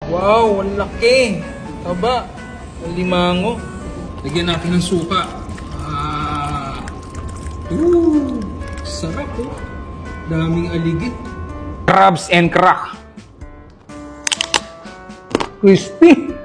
Wow, ang laki. Taba. Ang limango. Lagyan natin ng suka. Sarap oh. Daming aligit. Crabs and crack. Crispy.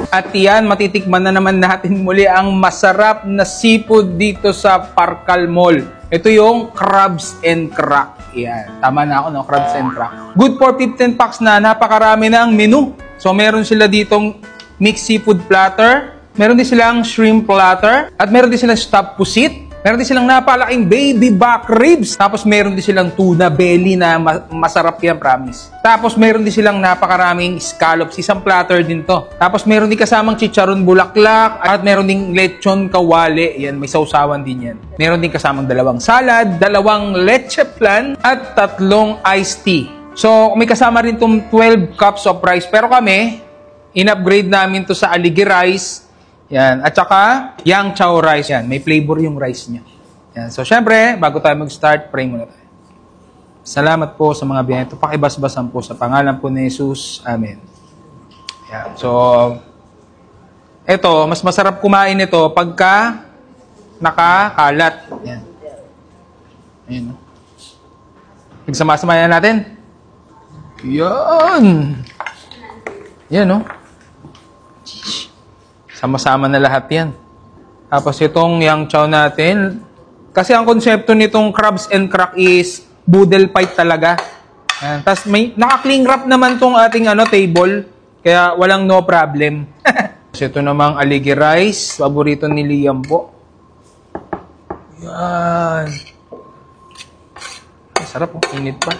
At yan, matitikman na naman natin muli ang masarap na seafood dito sa Parkal Mall. Ito yung crabs and crack. Yan, tama na ako, no? Crabs and crack. Good for 15 packs na, napakarami na ang menu. So, meron sila ditong mixed seafood platter, meron din silang shrimp platter, at meron din silang stuffed pusit. Meron din silang napalaking baby back ribs. Tapos meron din silang tuna belly na masarap yan, promise. Tapos meron din silang napakaraming scallops. Isang platter din to. Tapos meron din kasamang chicharon bulaklak. At meron din lechon kawali. Yan, may sausawan din yan. Meron din kasamang dalawang salad, dalawang leche flan, at 3 iced tea. So, may kasama rin itong 12 cups of rice. Pero kami, in-upgrade namin to sa aligi rice. Yan. At saka, yang chow rice. Yan. May flavor yung rice niya. Yan. So, syempre, bago tayo mag-start, pray muna tayo. Salamat po sa mga biyaya. Ito, pakibasbasan po sa pangalan po ni Jesus. Amen. Yan. So, ito, mas masarap kumain ito pagka nakakalat. Yan. Ayan. Pagsama-samayan natin. Yan. Yan, no? Sama-sama na lahat yan. Tapos itong yang chow natin. Kasi ang konsepto nitong crabs and crack is boodle fight talaga. Yan. Tapos may naka-cling wrap naman tong ating table. Kaya walang no problem. So ito namang aligi rice. Paborito ni Liam po. Yan. Sarap oh. Init pa.